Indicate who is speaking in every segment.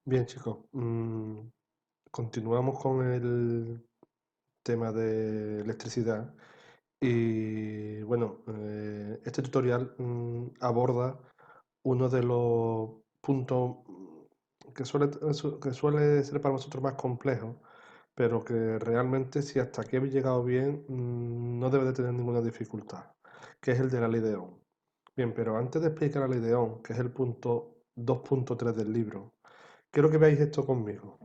Speaker 1: Bien, chicos, continuamos con el tema de electricidad y bueno, este tutorial aborda uno de los puntos que suele ser para nosotros más complejos, pero que realmente si hasta aquí habéis llegado bien, no debe de tener ninguna dificultad, que es el de la ley de Ohm. Bien, pero antes de explicar la ley de Ohm, que es el punto 2.3 del libro, quiero que veáis esto conmigo.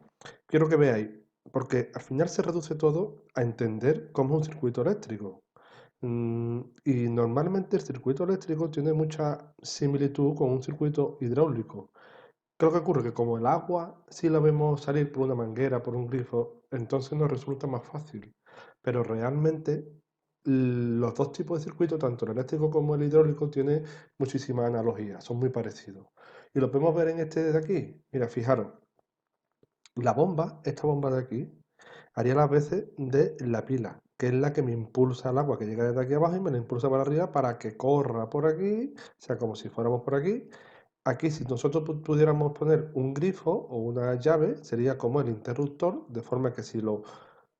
Speaker 1: Quiero que veáis, porque al final se reduce todo a entender cómo es un circuito eléctrico. Y normalmente el circuito eléctrico tiene mucha similitud con un circuito hidráulico. ¿Qué es lo que ocurre? Que como el agua sí la vemos salir por una manguera, por un grifo, entonces nos resulta más fácil. Pero realmente los dos tipos de circuitos, tanto el eléctrico como el hidráulico, tienen muchísima analogía, son muy parecidos. Y lo podemos ver en este de aquí. Mira, fijaros, la bomba, esta bomba de aquí, haría las veces de la pila, que es la que me impulsa el agua que llega desde aquí abajo y me la impulsa para arriba para que corra por aquí, o sea, como si fuéramos por aquí. Aquí, si nosotros pudiéramos poner un grifo o una llave, sería como el interruptor, de forma que si lo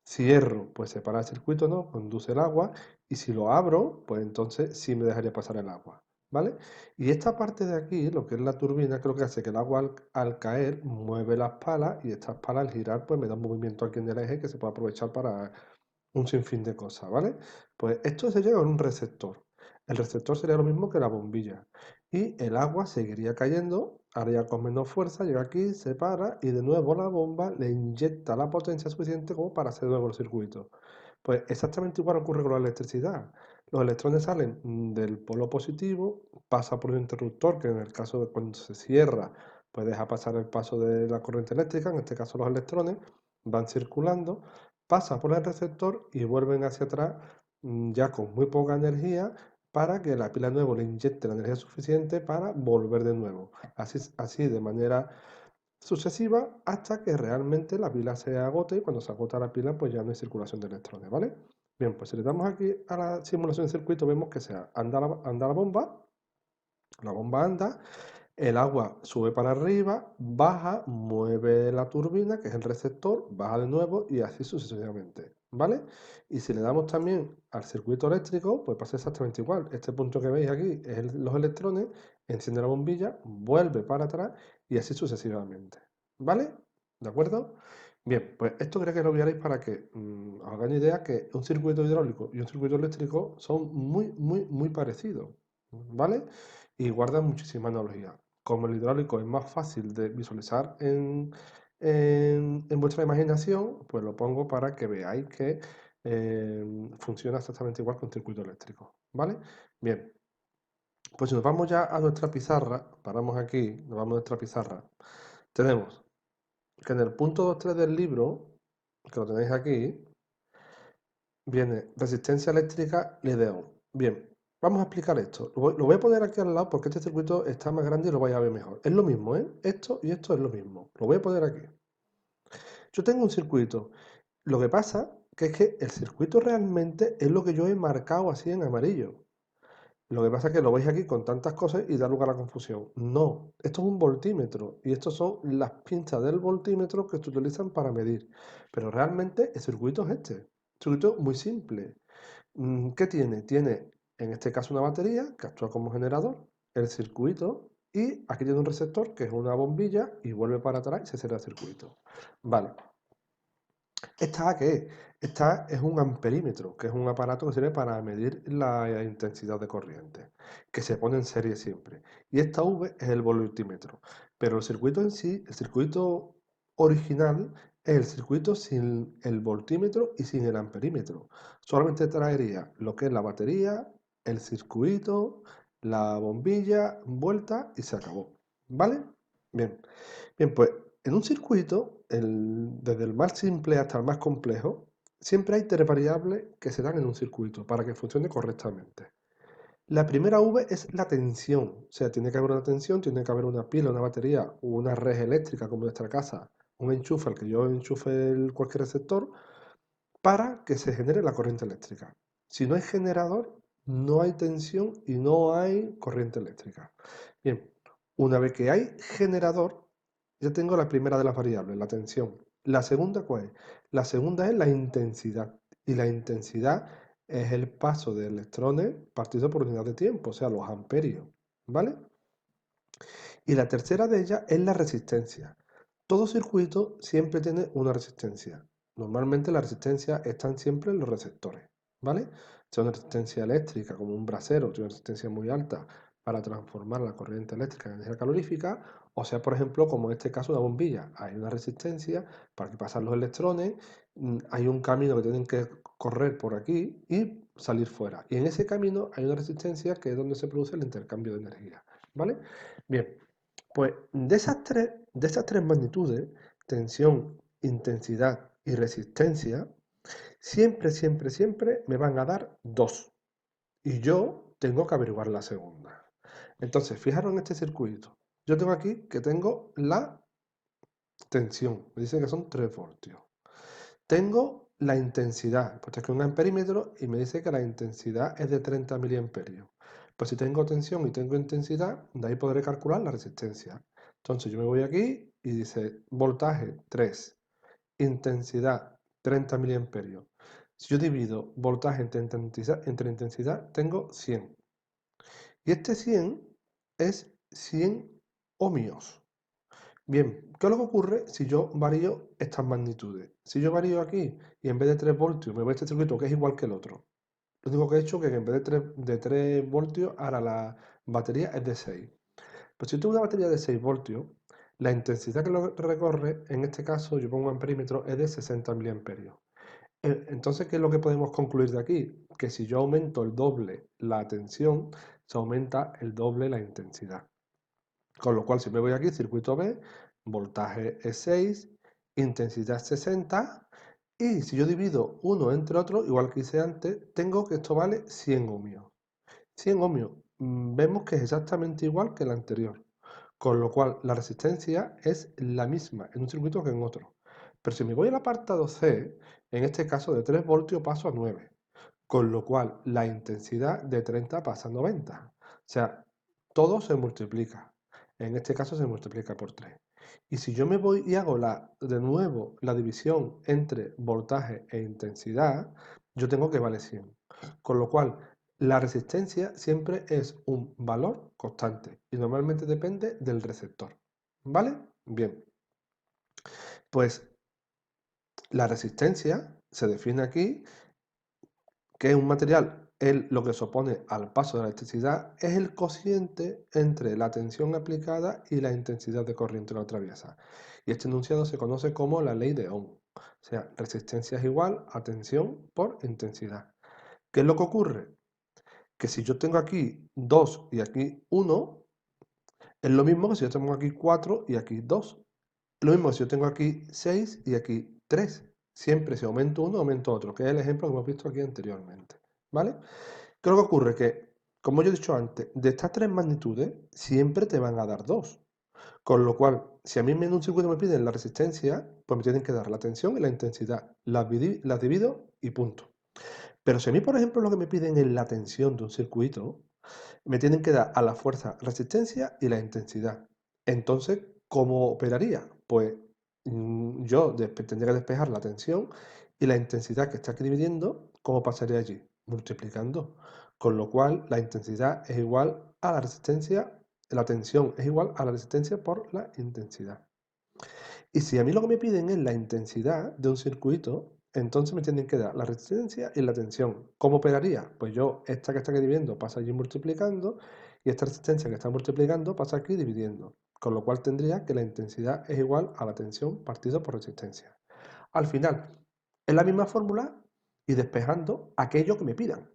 Speaker 1: cierro, pues se para el circuito, ¿no? Conduce el agua, y si lo abro, pues entonces sí me dejaría pasar el agua, ¿vale? Y esta parte de aquí, lo que es la turbina, creo que hace que el agua al caer mueve las palas, y estas palas al girar, pues me da un movimiento aquí en el eje que se puede aprovechar para un sinfín de cosas, ¿vale? Pues esto se llega a un receptor. El receptor sería lo mismo que la bombilla. Y el agua seguiría cayendo, haría con menos fuerza, llega aquí, se para y de nuevo la bomba le inyecta la potencia suficiente como para hacer de nuevo el circuito. Pues exactamente igual ocurre con la electricidad. Los electrones salen del polo positivo, pasa por un interruptor que en el caso de cuando se cierra, pues deja pasar el paso de la corriente eléctrica, en este caso los electrones, van circulando, pasa por el receptor y vuelven hacia atrás ya con muy poca energía para que la pila de nuevo le inyecte la energía suficiente para volver de nuevo. Así de manera sucesiva hasta que realmente la pila se agote y cuando se agota la pila pues ya no hay circulación de electrones, ¿vale? Bien, pues si le damos aquí a la simulación de circuito vemos que se anda la bomba anda, el agua sube para arriba, baja, mueve la turbina, que es el receptor, baja de nuevo y así sucesivamente, ¿vale? Y si le damos también al circuito eléctrico, pues pasa exactamente igual. Este punto que veis aquí es los electrones, enciende la bombilla, vuelve para atrás y así sucesivamente, ¿vale? ¿De acuerdo? Bien, pues esto creo que lo veréis para que os hagáis idea que un circuito hidráulico y un circuito eléctrico son muy parecidos, ¿vale? Y guardan muchísima analogía. Como el hidráulico es más fácil de visualizar en vuestra imaginación, pues lo pongo para que veáis que funciona exactamente igual que un circuito eléctrico, ¿vale? Bien, pues si nos vamos ya a nuestra pizarra, paramos aquí, nos vamos a nuestra pizarra, tenemos que en el punto 2.3 del libro, que lo tenéis aquí, viene resistencia eléctrica Lidl. Bien, vamos a explicar esto. Lo voy a poner aquí al lado porque este circuito está más grande y lo vais a ver mejor. Es lo mismo, ¿eh? Esto y esto es lo mismo. Lo voy a poner aquí. Yo tengo un circuito. Lo que pasa que es que el circuito realmente es lo que yo he marcado así en amarillo. Lo que pasa es que lo veis aquí con tantas cosas y da lugar a la confusión. No, esto es un voltímetro y estos son las pinzas del voltímetro que se utilizan para medir. Pero realmente el circuito es este. Circuito muy simple. ¿Qué tiene? Tiene en este caso una batería que actúa como generador, el circuito y aquí tiene un receptor que es una bombilla y vuelve para atrás y se cierra el circuito. Vale, ¿esta qué es? Esta es un amperímetro, que es un aparato que sirve para medir la intensidad de corriente, que se pone en serie siempre. Y esta V es el voltímetro. Pero el circuito en sí, el circuito original, es el circuito sin el voltímetro y sin el amperímetro. Solamente traería lo que es la batería, el circuito, la bombilla, vuelta y se acabó. ¿Vale? Bien. Bien, pues en un circuito, desde el más simple hasta el más complejo, siempre hay tres variables que se dan en un circuito para que funcione correctamente. La primera V es la tensión, o sea, tiene que haber una tensión, tiene que haber una pila, una batería o una red eléctrica como en nuestra casa, un enchufe al que yo enchufe cualquier receptor para que se genere la corriente eléctrica. Si no hay generador, no hay tensión y no hay corriente eléctrica. Bien, una vez que hay generador, Ya tengo la primera de las variables, la tensión. La segunda, ¿cuál es? La segunda es la intensidad. Y la intensidad es el paso de electrones partido por unidad de tiempo, o sea, los amperios. ¿Vale? Y la tercera de ellas es la resistencia. Todo circuito siempre tiene una resistencia. Normalmente las resistencias están siempre en los receptores, ¿vale? Sea una resistencia eléctrica, como un brasero, tiene una resistencia muy alta para transformar la corriente eléctrica en energía calorífica, o sea, por ejemplo, como en este caso una bombilla. Hay una resistencia para que pasen los electrones, hay un camino que tienen que correr por aquí y salir fuera. Y en ese camino hay una resistencia que es donde se produce el intercambio de energía, ¿vale? Bien, pues de esas tres magnitudes, tensión, intensidad y resistencia, siempre me van a dar dos. Y yo tengo que averiguar la segunda. Entonces, fijaros en este circuito. Yo tengo aquí que tengo la tensión. Me dice que son 3 voltios. Tengo la intensidad, pues es que un amperímetro y me dice que la intensidad es de 30 miliamperios. Pues si tengo tensión y tengo intensidad, de ahí podré calcular la resistencia. Entonces yo me voy aquí y dice voltaje 3, intensidad 30 miliamperios. Si yo divido voltaje entre intensidad, tengo 100. Y este 100 es 100 ohmios. Bien, ¿qué es lo que ocurre si yo varío estas magnitudes? Si yo varío aquí y en vez de 3 voltios me voy a este circuito que es igual que el otro, lo único que he hecho es que en vez de 3 voltios, ahora la batería es de 6. Pues si tengo una batería de 6 voltios, la intensidad que lo recorre, en este caso yo pongo en perímetro, es de 60 miliamperios. Entonces, ¿qué es lo que podemos concluir de aquí? Que si yo aumento el doble la tensión, se aumenta el doble la intensidad. Con lo cual, si me voy aquí, circuito B, voltaje es 6, intensidad es 60, y si yo divido uno entre otro, igual que hice antes, tengo que esto vale 100 ohmios. 100 ohmios, vemos que es exactamente igual que el anterior, con lo cual la resistencia es la misma en un circuito que en otro. Pero si me voy al apartado C, en este caso de 3 voltios paso a 9, con lo cual la intensidad de 30 pasa a 90. O sea, todo se multiplica. En este caso se multiplica por 3. Y si yo me voy y hago de nuevo la división entre voltaje e intensidad, yo tengo que vale 100. Con lo cual, la resistencia siempre es un valor constante y normalmente depende del receptor. ¿Vale? Bien. Pues la resistencia se define aquí, que es un material, lo que se opone al paso de la electricidad, es el cociente entre la tensión aplicada y la intensidad de corriente que lo atraviesa. Y este enunciado se conoce como la ley de Ohm. O sea, resistencia es igual a tensión por intensidad. ¿Qué es lo que ocurre? Que si yo tengo aquí 2 y aquí 1, es lo mismo que si yo tengo aquí 4 y aquí 2. Lo mismo si yo tengo aquí 6 y aquí 3. Siempre si aumento uno, aumento otro, que es el ejemplo que hemos visto aquí anteriormente. ¿Vale? ¿Qué es lo que ocurre? Que, como yo he dicho antes, de estas tres magnitudes siempre te van a dar dos. Con lo cual, si a mí en un circuito me piden la resistencia, pues me tienen que dar la tensión y la intensidad. Las divido y punto. Pero si a mí, por ejemplo, lo que me piden es la tensión de un circuito, me tienen que dar a la fuerza resistencia y la intensidad. Entonces, ¿cómo operaría? Pues yo tendría que despejar la tensión y la intensidad que está aquí dividiendo, ¿cómo pasaría allí? Multiplicando. Con lo cual, la intensidad es igual a la resistencia, la tensión es igual a la resistencia por la intensidad. Y si a mí lo que me piden es la intensidad de un circuito, entonces me tienen que dar la resistencia y la tensión. ¿Cómo operaría? Pues yo, esta que está aquí dividiendo pasa allí multiplicando y esta resistencia que está multiplicando pasa aquí dividiendo. Con lo cual tendría que la intensidad es igual a la tensión partido por resistencia. Al final, es la misma fórmula y despejando aquello que me pidan.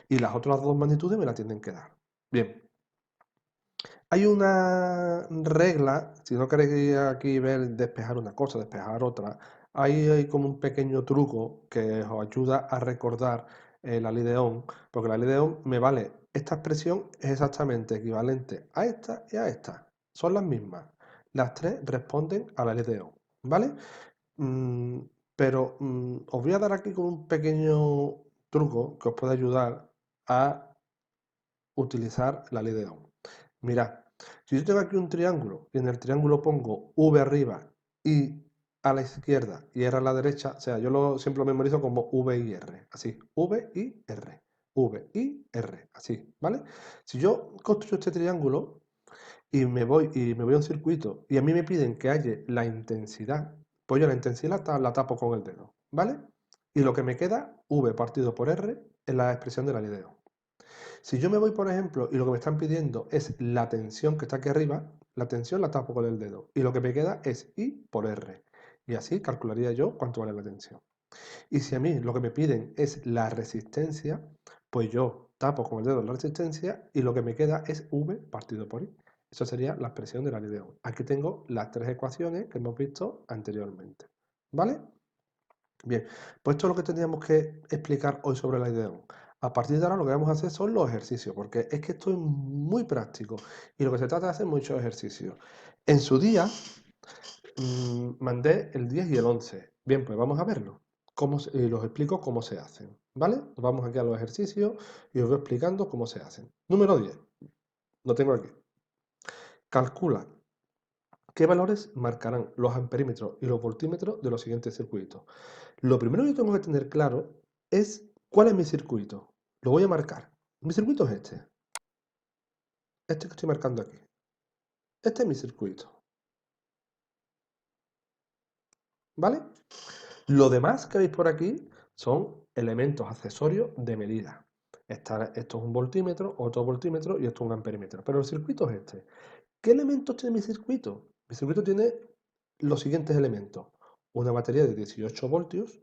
Speaker 1: Y las otras dos magnitudes me la tienen que dar. Bien, hay una regla, si no queréis aquí ver despejar una cosa, despejar otra, hay como un pequeño truco que os ayuda a recordar la ley de Ohm, porque la ley de Ohm me vale, esta expresión es exactamente equivalente a esta y a esta, son las mismas. Las tres responden a la ley de Ohm, ¿vale? Mm, pero os voy a dar aquí como un pequeño truco que os puede ayudar a utilizar la ley de Ohm. Mirad. Si yo tengo aquí un triángulo y en el triángulo pongo V arriba y a la izquierda y R a la derecha, o sea, yo siempre lo memorizo como V y R, así, V y R, V y R, así, ¿vale? Si yo construyo este triángulo y me voy a un circuito y a mí me piden que haya la intensidad, pues yo la intensidad la tapo con el dedo, ¿vale? Y lo que me queda, V partido por R, es la expresión de la ley de Ohm. Si yo me voy, por ejemplo, y lo que me están pidiendo es la tensión que está aquí arriba, la tensión la tapo con el dedo. Y lo que me queda es I por R. Y así calcularía yo cuánto vale la tensión. Y si a mí lo que me piden es la resistencia, pues yo tapo con el dedo la resistencia y lo que me queda es V partido por I. Eso sería la expresión de la ley de Ohm. Aquí tengo las tres ecuaciones que hemos visto anteriormente. ¿Vale? Bien, pues esto es lo que tendríamos que explicar hoy sobre la ley de Ohm. A partir de ahora lo que vamos a hacer son los ejercicios, porque es que esto es muy práctico y lo que se trata de hacer muchos ejercicios. En su día mandé el 10 y el 11. Bien, pues vamos a verlo. Y los explico cómo se hacen, ¿vale? Nos vamos aquí a los ejercicios y os voy explicando cómo se hacen. Número 10, lo tengo aquí. Calcula qué valores marcarán los amperímetros y los voltímetros de los siguientes circuitos. Lo primero que tengo que tener claro es cuál es mi circuito. Lo voy a marcar. Mi circuito es este que estoy marcando aquí. Este es mi circuito, ¿vale? Lo demás que veis por aquí son elementos accesorios de medida. Esto es un voltímetro, otro voltímetro y esto es un amperímetro. Pero el circuito es este. ¿Qué elementos tiene mi circuito? Mi circuito tiene los siguientes elementos. Una batería de 18 voltios,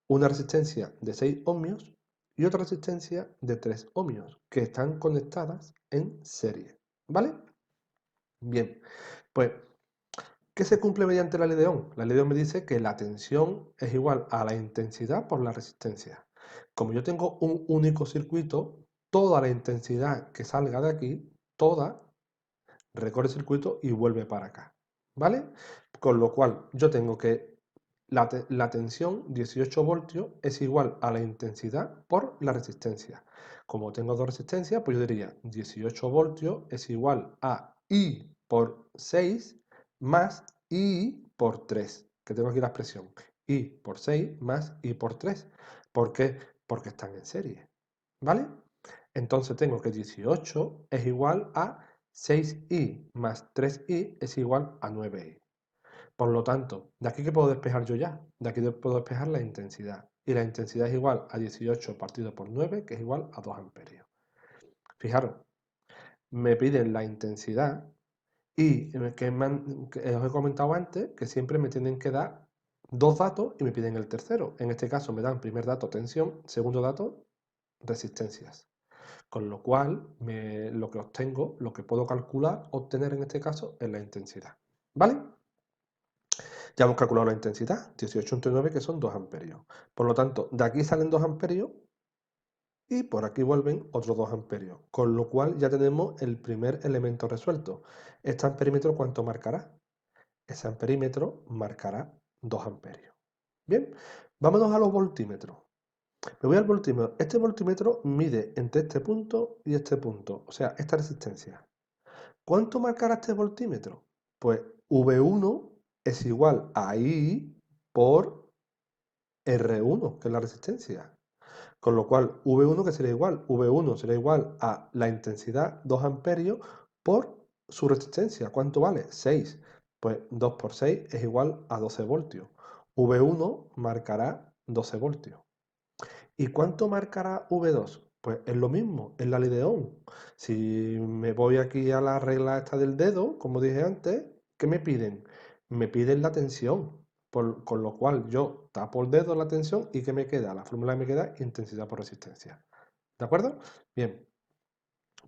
Speaker 1: una resistencia de 6 ohmios y otra resistencia de 3 ohmios que están conectadas en serie. ¿Vale? Bien, pues, ¿qué se cumple mediante la ley de Ohm? La ley de Ohm me dice que la tensión es igual a la intensidad por la resistencia. Como yo tengo un único circuito, toda la intensidad que salga de aquí, toda, recorre el circuito y vuelve para acá. ¿Vale? Con lo cual, yo tengo que la tensión 18 voltios es igual a la intensidad por la resistencia. Como tengo dos resistencias, pues yo diría 18 voltios es igual a I por 6 más I por 3, que tengo aquí la expresión. I por 6 más I por 3. ¿Por qué? Porque están en serie. ¿Vale? Entonces tengo que 18 es igual a 6i más 3i es igual a 9i. Por lo tanto, ¿de aquí qué puedo despejar yo ya? De aquí puedo despejar la intensidad. Y la intensidad es igual a 18 partido por 9, que es igual a 2 amperios. Fijaros, me piden la intensidad y que os he comentado antes que siempre me tienen que dar dos datos y me piden el tercero. En este caso me dan primer dato tensión, segundo dato resistencias. Con lo cual, lo que obtengo, lo que puedo calcular, obtener en este caso, es la intensidad. ¿Vale? Ya hemos calculado la intensidad, 18 entre 9, que son 2 amperios. Por lo tanto, de aquí salen 2 amperios y por aquí vuelven otros 2 amperios. Con lo cual ya tenemos el primer elemento resuelto. ¿Este amperímetro cuánto marcará? Ese amperímetro marcará 2 amperios. Bien, vámonos a los voltímetros. Me voy al voltímetro. Este voltímetro mide entre este punto y este punto, o sea, esta resistencia. ¿Cuánto marcará este voltímetro? Pues V1 es igual a I por R1, que es la resistencia. Con lo cual, V1 que sería igual, V1 será igual a la intensidad 2 amperios por su resistencia. ¿Cuánto vale? 6. Pues 2 por 6 es igual a 12 voltios. V1 marcará 12 voltios. ¿Y cuánto marcará V2? Pues es lo mismo, es la ley de Ohm. Si me voy aquí a la regla esta del dedo, como dije antes, ¿qué me piden? Me piden la tensión, con lo cual yo tapo el dedo la tensión y ¿qué me queda? La fórmula me queda intensidad por resistencia. ¿De acuerdo? Bien,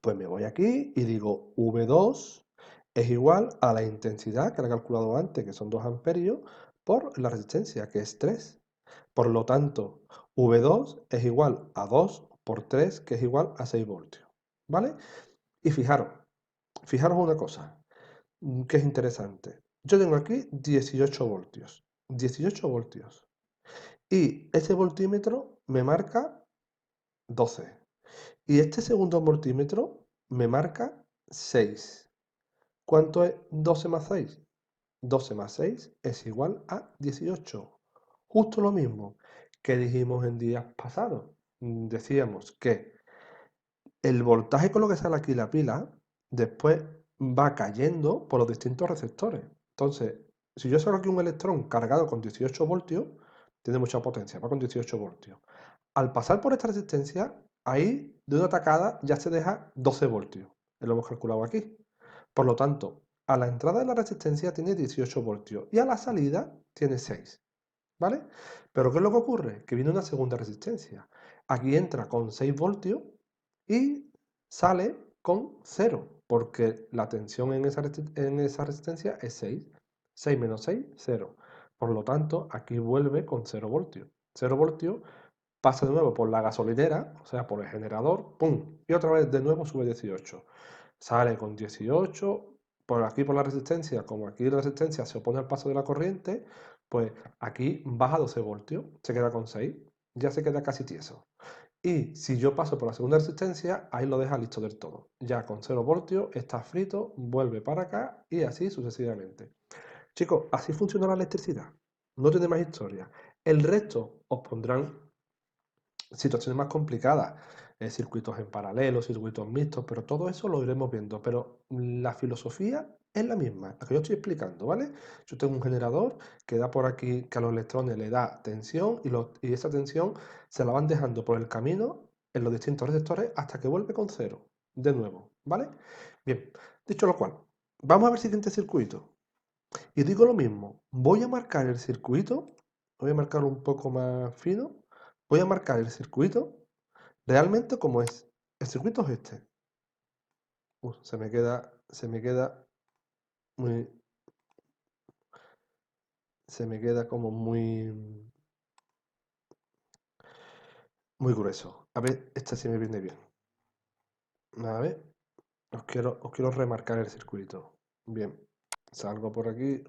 Speaker 1: pues me voy aquí y digo V2 es igual a la intensidad que la he calculado antes, que son 2 amperios, por la resistencia, que es 3. Por lo tanto, V2 es igual a 2 por 3, que es igual a 6 voltios. ¿Vale? Y fijaros una cosa que es interesante. Yo tengo aquí 18 voltios. 18 voltios. Y este voltímetro me marca 12. Y este segundo voltímetro me marca 6. ¿Cuánto es 12 más 6? 12 más 6 es igual a 18. Justo lo mismo que dijimos en días pasados. Decíamos que el voltaje con lo que sale aquí la pila, después va cayendo por los distintos receptores. Entonces, si yo saco aquí un electrón cargado con 18 voltios, tiene mucha potencia, va con 18 voltios. Al pasar por esta resistencia, ahí de una tacada ya se deja 12 voltios. Lo hemos calculado aquí. Por lo tanto, a la entrada de la resistencia tiene 18 voltios y a la salida tiene 6. ¿Vale? Pero ¿qué es lo que ocurre? Que viene una segunda resistencia. Aquí entra con 6 voltios y sale con 0, porque la tensión en esa resistencia es 6. 6 menos 6, 0. Por lo tanto, aquí vuelve con 0 voltios. 0 voltios pasa de nuevo por la gasolinera, o sea, por el generador, ¡pum! Y otra vez de nuevo sube 18. Sale con 18, por aquí por la resistencia, como aquí la resistencia se opone al paso de la corriente, pues aquí baja 12 voltios, se queda con 6, ya se queda casi tieso. Y si yo paso por la segunda resistencia, ahí lo deja listo del todo. Ya con 0 voltios está frito, vuelve para acá y así sucesivamente. Chicos, así funciona la electricidad. No tiene más historia. El resto os pondrán situaciones más complicadas, circuitos en paralelo, circuitos mixtos, pero todo eso lo iremos viendo. Pero la filosofía es la misma, la que yo estoy explicando, ¿vale? Yo tengo un generador que da por aquí, que a los electrones le da tensión y esa tensión se la van dejando por el camino en los distintos receptores hasta que vuelve con cero, de nuevo, ¿vale? Bien, dicho lo cual, vamos a ver el siguiente circuito. Y digo lo mismo, voy a marcar el circuito, voy a marcarlo un poco más fino, voy a marcar el circuito realmente como es. El circuito es este. Se me queda muy, se me queda como muy grueso. A ver, este sí me viene bien. A ver, os quiero remarcar el circuito. Bien, salgo por aquí.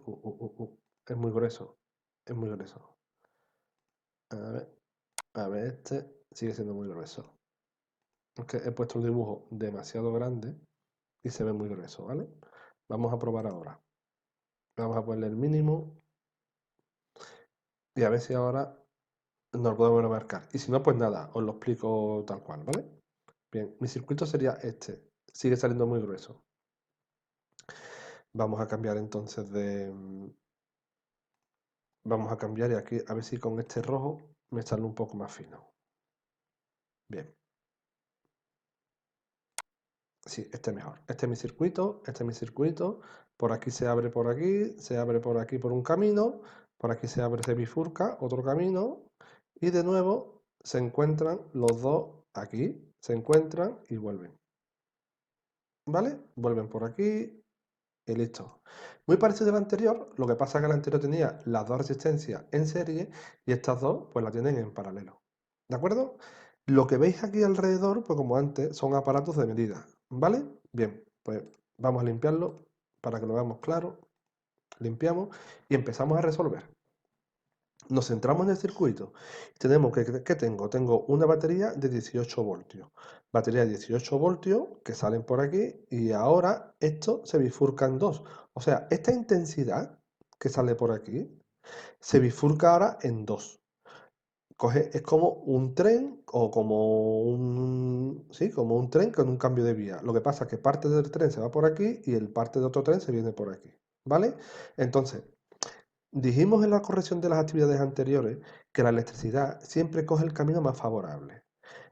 Speaker 1: Es muy grueso, es muy grueso. A ver, este sigue siendo muy grueso. Es que he puesto el dibujo demasiado grande y se ve muy grueso, ¿vale? Vamos a probar ahora. Vamos a ponerle el mínimo y a ver si ahora nos lo podemos remarcar. Y si no, pues nada, os lo explico tal cual, ¿vale? Bien, mi circuito sería este. Sigue saliendo muy grueso. Vamos a cambiar entonces de... Vamos a cambiar y aquí a ver si con este rojo me sale un poco más fino. Bien. Sí, este es mejor. Este es mi circuito, este es mi circuito. Por aquí se abre por aquí, se abre por aquí por un camino, por aquí se abre, se bifurca otro camino y de nuevo se encuentran los dos aquí, se encuentran y vuelven. ¿Vale? Vuelven por aquí y listo. Muy parecido al anterior, lo que pasa es que el anterior tenía las dos resistencias en serie y estas dos pues la tienen en paralelo. ¿De acuerdo? Lo que veis aquí alrededor, pues como antes, son aparatos de medida. ¿Vale? Bien, pues vamos a limpiarlo para que lo veamos claro. Limpiamos y empezamos a resolver. Nos centramos en el circuito. Tenemos ¿qué tengo? Tengo una batería de 18 voltios. Batería de 18 voltios que salen por aquí y ahora esto se bifurca en dos. O sea, esta intensidad que sale por aquí se bifurca ahora en dos. Es como un tren o como un tren con un cambio de vía. Lo que pasa es que parte del tren se va por aquí y el parte de otro tren se viene por aquí. ¿Vale? Entonces, dijimos en la corrección de las actividades anteriores que la electricidad siempre coge el camino más favorable.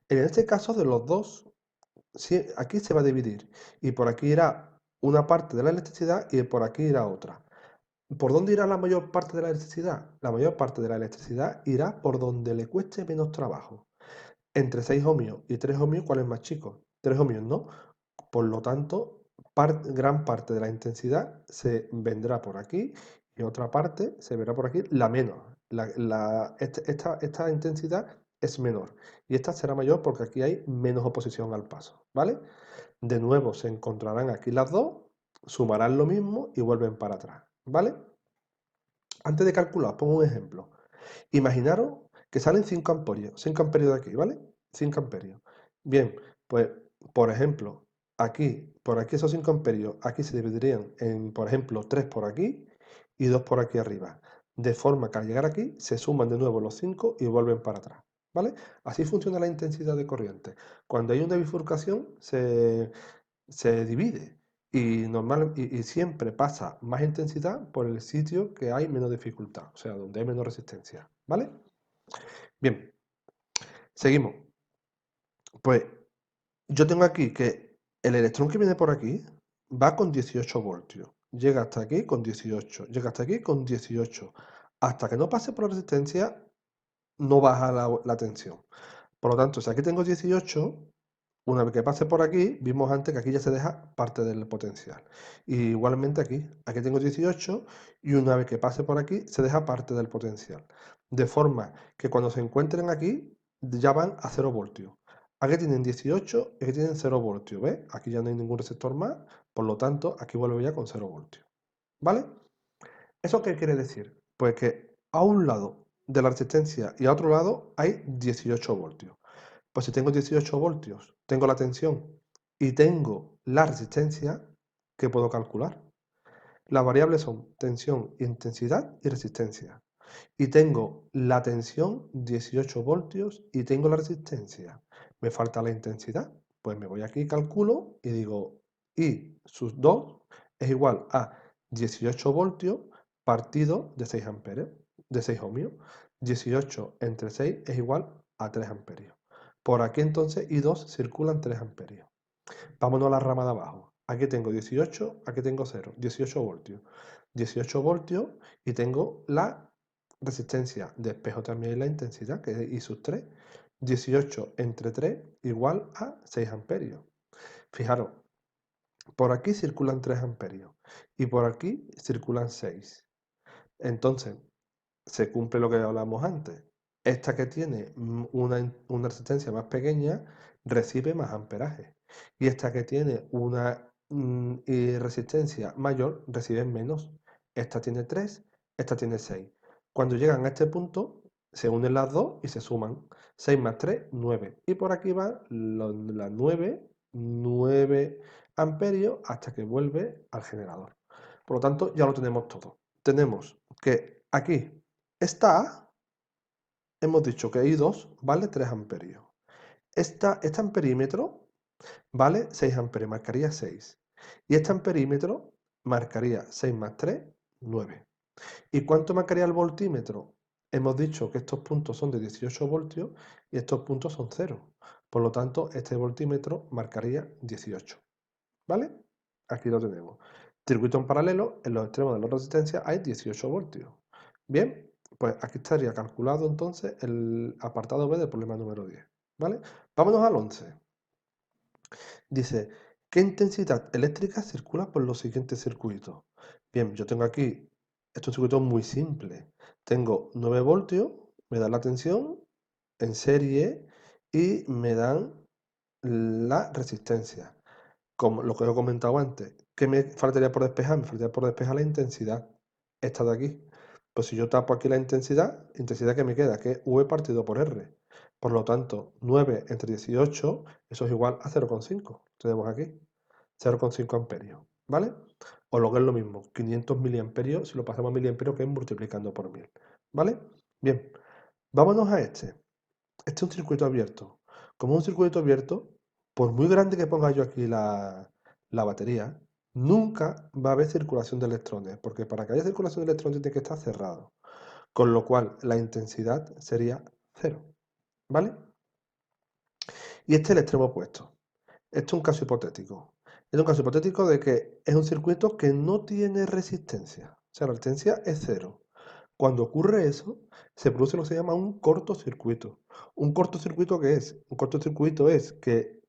Speaker 1: En este caso de los dos, aquí se va a dividir y por aquí irá una parte de la electricidad y por aquí irá otra. ¿Por dónde irá la mayor parte de la electricidad? La mayor parte de la electricidad irá por donde le cueste menos trabajo. Entre 6 ohmios y 3 ohmios, ¿cuál es más chico? 3 ohmios, ¿no? Por lo tanto, gran parte de la intensidad se vendrá por aquí y otra parte se verá por aquí, la menos. Esta intensidad es menor y esta será mayor porque aquí hay menos oposición al paso, ¿vale? De nuevo se encontrarán aquí las dos, sumarán lo mismo y vuelven para atrás, ¿vale? Antes de calcular, pongo un ejemplo. Imaginaros que salen 5 amperios de aquí, ¿vale? 5 amperios. Bien, pues, por ejemplo, Aquí, por aquí esos 5 amperios, aquí se dividirían en, por ejemplo, 3 por aquí y 2 por aquí arriba. De forma que al llegar aquí se suman de nuevo los 5 y vuelven para atrás. ¿Vale? Así funciona la intensidad de corriente. Cuando hay una bifurcación se divide y siempre pasa más intensidad por el sitio que hay menos dificultad, o sea, donde hay menos resistencia. ¿Vale? Bien, seguimos. Pues yo tengo aquí que el electrón que viene por aquí va con 18 voltios. Llega hasta aquí con 18. Llega hasta aquí con 18. Hasta que no pase por la resistencia, no baja la tensión. Por lo tanto, si aquí tengo 18, una vez que pase por aquí, vimos antes que aquí ya se deja parte del potencial. Y igualmente aquí tengo 18 y una vez que pase por aquí, se deja parte del potencial. De forma que cuando se encuentren aquí, ya van a 0 voltios. Aquí tienen 18 y aquí tienen 0 voltios, ¿ves? Aquí ya no hay ningún receptor más, por lo tanto, aquí vuelvo ya con 0 voltios. ¿Vale? ¿Eso qué quiere decir? Pues que a un lado de la resistencia y a otro lado hay 18 voltios. Pues si tengo 18 voltios, tengo la tensión y tengo la resistencia, ¿qué puedo calcular? Las variables son tensión, intensidad y resistencia. Y tengo la tensión 18 voltios y tengo la resistencia. Me falta la intensidad. Pues me voy aquí, calculo y digo I sus 2 es igual a 18 voltios partido de 6 amperios, de 6 ohmios. 18 entre 6 es igual a 3 amperios. Por aquí entonces I2 circulan 3 amperios. Vámonos a la rama de abajo. Aquí tengo 18, aquí tengo 0, 18 voltios. 18 voltios y tengo la resistencia. Despejo también la intensidad, que es I sub 3. 18 entre 3 igual a 6 amperios. Fijaros, por aquí circulan 3 amperios y por aquí circulan 6. Entonces, se cumple lo que hablamos antes. Esta que tiene una resistencia más pequeña recibe más amperaje. Y esta que tiene una resistencia mayor recibe menos. Esta tiene 3, esta tiene 6. Cuando llegan a este punto, se unen las dos y se suman. 6 más 3, 9. Y por aquí van las 9 amperios hasta que vuelve al generador. Por lo tanto, ya lo tenemos todo. Tenemos que aquí esta A, hemos dicho que I2 vale 3 amperios. Esta amperímetro vale 6 amperios, marcaría 6. Y este amperímetro marcaría 6 más 3, 9. ¿Y cuánto marcaría el voltímetro? Hemos dicho que estos puntos son de 18 voltios y estos puntos son 0. Por lo tanto, este voltímetro marcaría 18. ¿Vale? Aquí lo tenemos. Circuito en paralelo, en los extremos de la resistencia hay 18 voltios. Bien, pues aquí estaría calculado entonces el apartado B del problema número 10. ¿Vale? Vámonos al 11. Dice, ¿qué intensidad eléctrica circula por los siguientes circuitos? Bien, yo tengo aquí, estos circuitos muy simples. Tengo 9 voltios, me dan la tensión en serie y me dan la resistencia. Como lo que os he comentado antes, ¿qué me faltaría por despejar? Me faltaría por despejar la intensidad. Esta de aquí. Pues si yo tapo aquí la intensidad que me queda, que es V partido por R. Por lo tanto, 9 entre 18, eso es igual a 0,5. Tenemos aquí 0,5 amperios. ¿Vale? O lo que es lo mismo, 500 miliamperios, si lo pasamos a miliamperios, que es multiplicando por 1000. ¿Vale? Bien, vámonos a este. Este es un circuito abierto. Como es un circuito abierto, por muy grande que ponga yo aquí la batería, nunca va a haber circulación de electrones, porque para que haya circulación de electrones tiene que estar cerrado. Con lo cual, la intensidad sería cero. ¿Vale? Y este es el extremo opuesto. Esto es un caso hipotético. Es un caso hipotético de que es un circuito que no tiene resistencia. O sea, la resistencia es cero. Cuando ocurre eso, se produce lo que se llama un cortocircuito. ¿Un cortocircuito qué es? Un cortocircuito es que,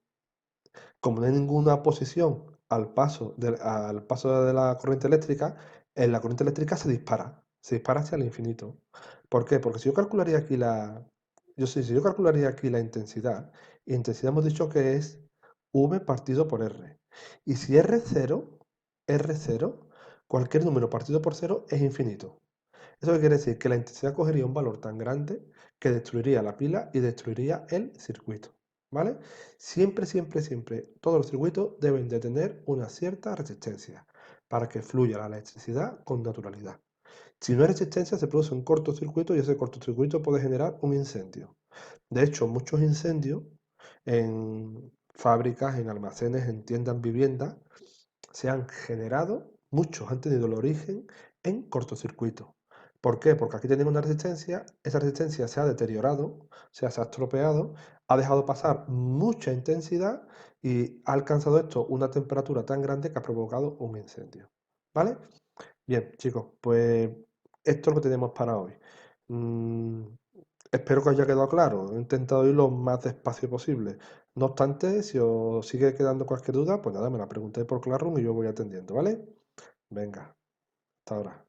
Speaker 1: como no hay ninguna posición al paso de la corriente eléctrica, la corriente eléctrica se dispara hacia el infinito. ¿Por qué? Porque si yo calcularía aquí si yo calcularía aquí la intensidad, y intensidad hemos dicho que es V partido por R. Y si R0, cualquier número partido por cero es infinito. ¿Eso qué quiere decir? Que la intensidad cogería un valor tan grande que destruiría la pila y destruiría el circuito. ¿vale? Siempre, siempre, siempre, todos los circuitos deben de tener una cierta resistencia para que fluya la electricidad con naturalidad. Si no hay resistencia, se produce un cortocircuito y ese cortocircuito puede generar un incendio. De hecho, muchos incendios en fábricas, en almacenes, en tiendas, en viviendas, se han generado, muchos han tenido el origen en cortocircuito. ¿Por qué? Porque aquí tienen una resistencia, esa resistencia se ha deteriorado, o sea, se ha estropeado, ha dejado pasar mucha intensidad y ha alcanzado esto una temperatura tan grande que ha provocado un incendio. ¿Vale? Bien, chicos, pues esto es lo que tenemos para hoy. Mm, espero que os haya quedado claro. He intentado ir lo más despacio posible. No obstante, si os sigue quedando cualquier duda, pues nada, me la preguntéis por Classroom y yo voy atendiendo, ¿vale? Venga, hasta ahora.